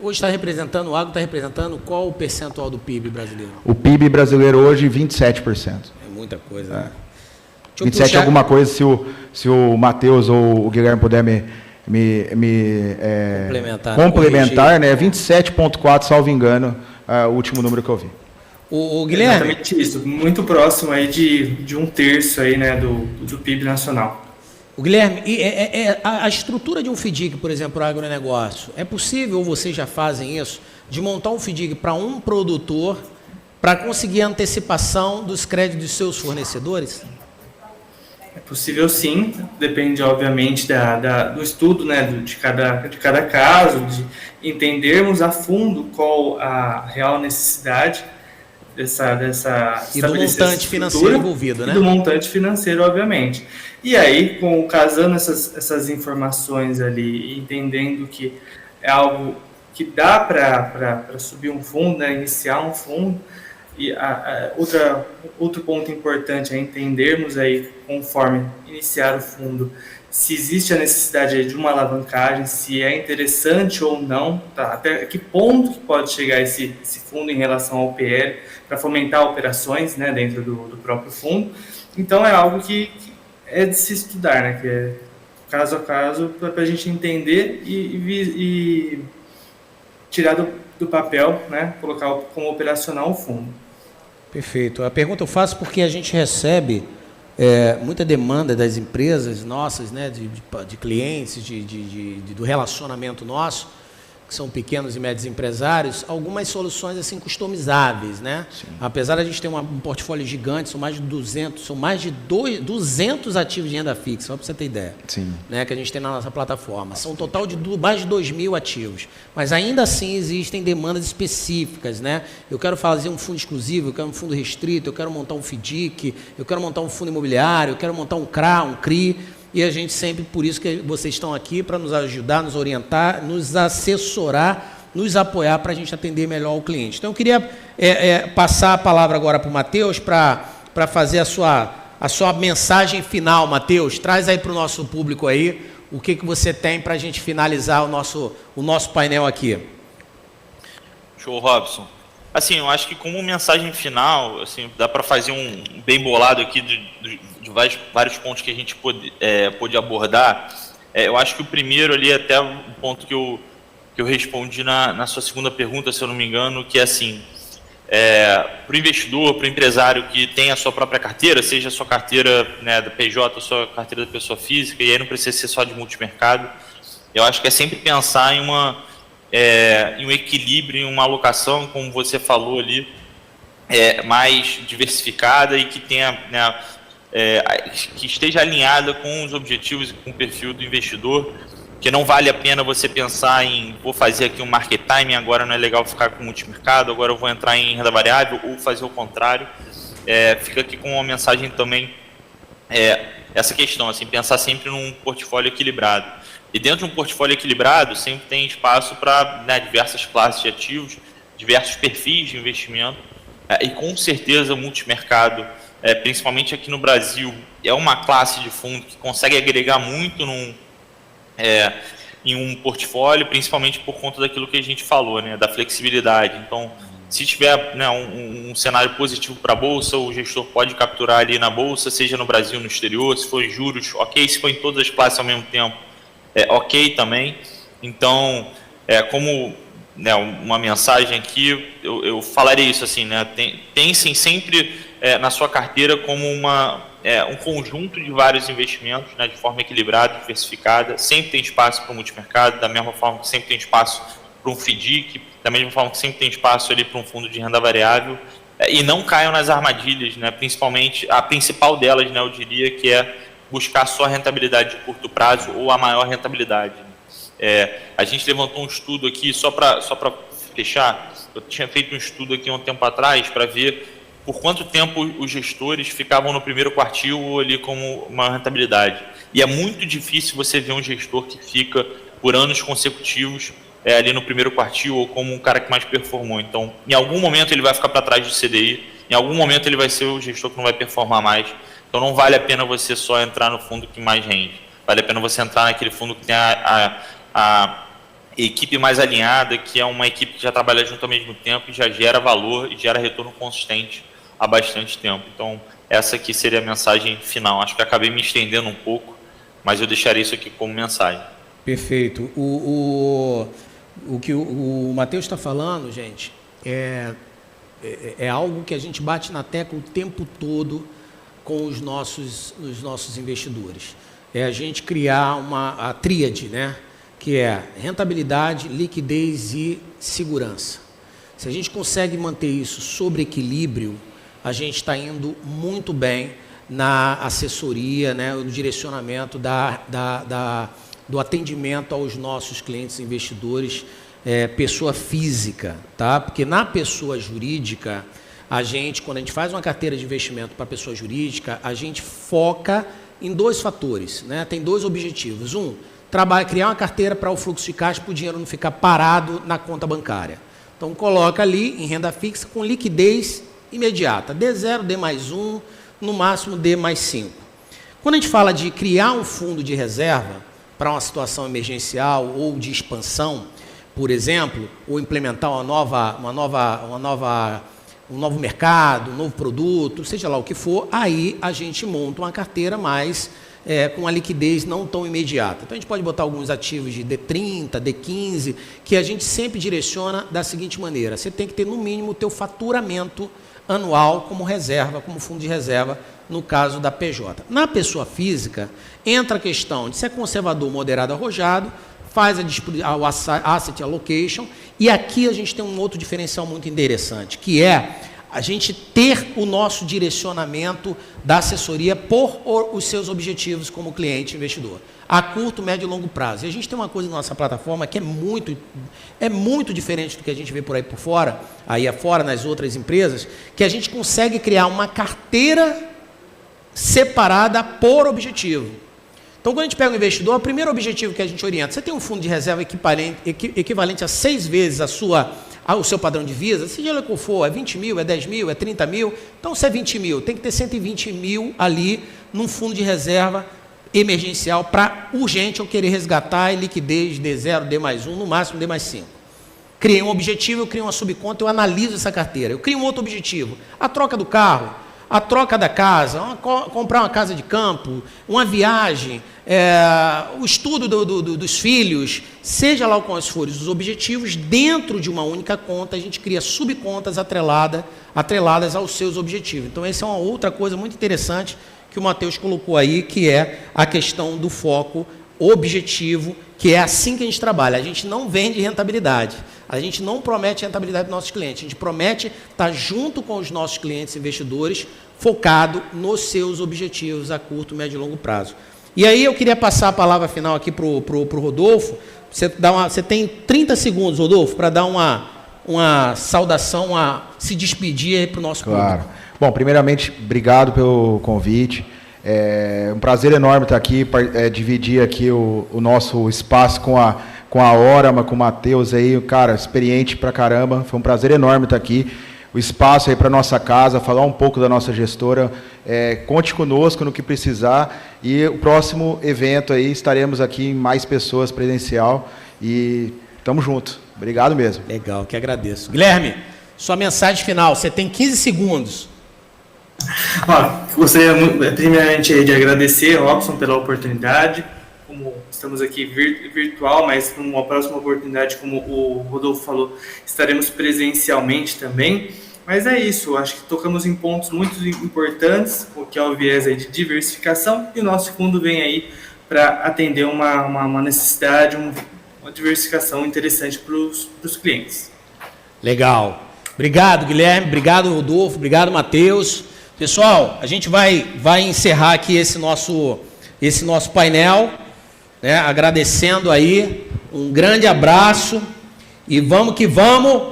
hoje está representando, o agro está representando qual o percentual do PIB brasileiro? O PIB brasileiro hoje, 27%. É muita coisa, né? 27 alguma coisa, se o Matheus ou o Guilherme puder complementar, né? 27,4, salvo engano, o último número que eu vi. O Guilherme? Exatamente isso, muito próximo aí de um terço aí, né, do PIB nacional. O Guilherme, a estrutura de um FDIC, por exemplo, para o agronegócio, é possível, ou vocês já fazem isso, de montar um FDIC para um produtor para conseguir a antecipação dos créditos dos seus fornecedores? É possível sim, depende obviamente do estudo, né, de cada caso, de entendermos a fundo qual a real necessidade dessa e do montante financeiro envolvido, né? E do montante financeiro, obviamente. E aí, casando essas informações ali, entendendo que é algo que dá para subir um fundo, né, iniciar um fundo, e outro ponto importante é entendermos aí, conforme iniciar o fundo, se existe a necessidade de uma alavancagem, se é interessante ou não, tá? Até que ponto que pode chegar esse fundo em relação ao PL, para fomentar operações, né, dentro do próprio fundo. Então é algo que é de se estudar, né, que é caso a caso, para a gente entender e tirar do papel, né, colocar como operacional o fundo. Perfeito. A pergunta eu faço porque a gente recebe muita demanda das empresas nossas, né, de clientes, do relacionamento nosso, que são pequenos e médios empresários, algumas soluções assim customizáveis, né? Sim. Apesar de a gente ter um portfólio gigante, são mais de 200 ativos de renda fixa, só para você ter ideia. Sim. Né, que a gente tem na nossa plataforma. São um total de mais de 2.000 ativos. Mas ainda assim existem demandas específicas, né? Eu quero fazer um fundo exclusivo, eu quero um fundo restrito, eu quero montar um FDIC, eu quero montar um fundo imobiliário, eu quero montar um CRA, um CRI. E a gente sempre, por isso que vocês estão aqui, para nos ajudar, nos orientar, nos assessorar, nos apoiar para a gente atender melhor o cliente. Então, eu queria passar a palavra agora para o Matheus para fazer a sua mensagem final. Matheus, traz aí para o nosso público aí o que você tem para a gente finalizar o nosso painel aqui. Show, Robson. Assim, eu acho que como mensagem final, assim, dá para fazer um bem bolado aqui de vários pontos que a gente pôde abordar. Eu acho que o primeiro ali, até o ponto que eu respondi na sua segunda pergunta, se eu não me engano, que é assim, para o investidor, para o empresário que tem a sua própria carteira, seja a sua carteira, né, da PJ, a sua carteira da pessoa física, e aí não precisa ser só de multimercado, eu acho que é sempre pensar em um equilíbrio, em uma alocação, como você falou ali, mais diversificada e que tenha, né, que esteja alinhada com os objetivos e com o perfil do investidor, que não vale a pena você pensar em vou fazer aqui um market timing, agora não é legal ficar com multimercado, agora eu vou entrar em renda variável, ou fazer o contrário. Fica aqui com uma mensagem também, essa questão, assim, pensar sempre num portfólio equilibrado. E dentro de um portfólio equilibrado, sempre tem espaço para, né, diversas classes de ativos, diversos perfis de investimento, e com certeza o multimercado, principalmente aqui no Brasil, é uma classe de fundo que consegue agregar muito em um portfólio, principalmente por conta daquilo que a gente falou, né, da flexibilidade. Então, se tiver, né, um cenário positivo para a Bolsa, o gestor pode capturar ali na Bolsa, seja no Brasil ou no exterior, se for em juros, ok, se for em todas as classes ao mesmo tempo, ok também. Então, como, né, uma mensagem aqui, eu falaria isso assim, né, pensem sempre na sua carteira como um conjunto de vários investimentos, né, de forma equilibrada, diversificada. Sempre tem espaço para o multimercado, da mesma forma que sempre tem espaço para um FDIC, da mesma forma que sempre tem espaço ali para um fundo de renda variável, e não caiam nas armadilhas, né, principalmente a principal delas, né, eu diria, que é buscar só a rentabilidade de curto prazo ou a maior rentabilidade. A gente levantou um estudo aqui, só para fechar, eu tinha feito um estudo aqui um tempo atrás para ver por quanto tempo os gestores ficavam no primeiro quartil ali como uma rentabilidade. E é muito difícil você ver um gestor que fica por anos consecutivos ali no primeiro quartil ou como um cara que mais performou. Então, em algum momento ele vai ficar para trás do CDI, em algum momento ele vai ser o gestor que não vai performar mais. Então, não vale a pena você só entrar no fundo que mais rende. Vale a pena você entrar naquele fundo que tem a equipe mais alinhada, que é uma equipe que já trabalha junto ao mesmo tempo e já gera valor e gera retorno consistente há bastante tempo. Então, essa aqui seria a mensagem final. Acho que acabei me estendendo um pouco, mas eu deixaria isso aqui como mensagem. Perfeito. O que o Matheus está falando, gente, é algo que a gente bate na tecla o tempo todo com os nossos investidores. É a gente criar a tríade, né? Que é rentabilidade, liquidez e segurança. Se a gente consegue manter isso sobre equilíbrio, a gente está indo muito bem na assessoria, né, no direcionamento do atendimento aos nossos clientes investidores, pessoa física, tá? Porque na pessoa jurídica, quando a gente faz uma carteira de investimento para pessoa jurídica, a gente foca em 2 fatores, né? Tem 2 objetivos. Criar uma carteira para o fluxo de caixa, para o dinheiro não ficar parado na conta bancária. Então, coloca ali em renda fixa com liquidez imediata, D0, D+1, no máximo D+5. Quando a gente fala de criar um fundo de reserva para uma situação emergencial ou de expansão, por exemplo, ou implementar um novo mercado, um novo produto, seja lá o que for, aí a gente monta uma carteira mais com a liquidez não tão imediata. Então, a gente pode botar alguns ativos de D30, D15, que a gente sempre direciona da seguinte maneira: você tem que ter, no mínimo, o teu faturamento anual como reserva, como fundo de reserva, no caso da PJ. Na pessoa física, entra a questão de se é conservador, moderado, arrojado, faz o asset allocation, e aqui a gente tem um outro diferencial muito interessante, que é a gente ter o nosso direcionamento da assessoria por os seus objetivos como cliente investidor, a curto, médio e longo prazo. E a gente tem uma coisa na nossa plataforma que é muito diferente do que a gente vê por aí por fora, aí afora nas outras empresas, que a gente consegue criar uma carteira separada por objetivo. Então, quando a gente pega um investidor, o primeiro objetivo que a gente orienta: você tem um fundo de reserva equivalente a 6 vezes o seu padrão de Visa, seja lá qual for, é 20 mil, é 10 mil, é 30 mil, então se é 20 mil, tem que ter 120 mil ali num fundo de reserva emergencial para urgente eu querer resgatar e liquidez D0, D+1, no máximo D+5. Criei um objetivo, eu crio uma subconta, eu analiso essa carteira. Eu crio um outro objetivo: a troca do carro, a troca da casa, comprar uma casa de campo, uma viagem, o estudo dos filhos, seja lá quais forem os objetivos, dentro de uma única conta, a gente cria subcontas atreladas aos seus objetivos. Então, essa é uma outra coisa muito interessante que o Matheus colocou aí, que é a questão do foco objetivo, que é assim que a gente trabalha. A gente não vende rentabilidade, a gente não promete rentabilidade para os nossos clientes, a gente promete estar junto com os nossos clientes investidores, focado nos seus objetivos a curto, médio e longo prazo. E aí eu queria passar a palavra final aqui para o Rodolfo. Você tem 30 segundos, Rodolfo, para dar uma saudação, se despedir para o nosso público. Bom, primeiramente, obrigado pelo convite. É um prazer enorme estar aqui, dividir aqui o nosso espaço com a Orama, com o Matheus aí, cara, experiente pra caramba. Foi um prazer enorme estar aqui. O espaço aí para nossa casa, falar um pouco da nossa gestora. Conte conosco no que precisar. E o próximo evento aí, estaremos aqui em mais pessoas presencial. E estamos juntos. Obrigado mesmo. Legal, que agradeço. Guilherme, sua mensagem final, você tem 15 segundos. Gostaria primeiramente de agradecer ao Robson pela oportunidade. Como estamos aqui virtual, mas numa próxima oportunidade, como o Rodolfo falou, estaremos presencialmente também. Mas é isso, acho que tocamos em pontos muito importantes, que é o viés aí de diversificação, e o nosso fundo vem aí para atender uma necessidade, uma diversificação interessante para os clientes. Legal. Obrigado, Guilherme. Obrigado, Rodolfo. Obrigado, Matheus. Pessoal, a gente vai encerrar aqui esse nosso painel, né? Agradecendo aí, um grande abraço e vamos que vamos.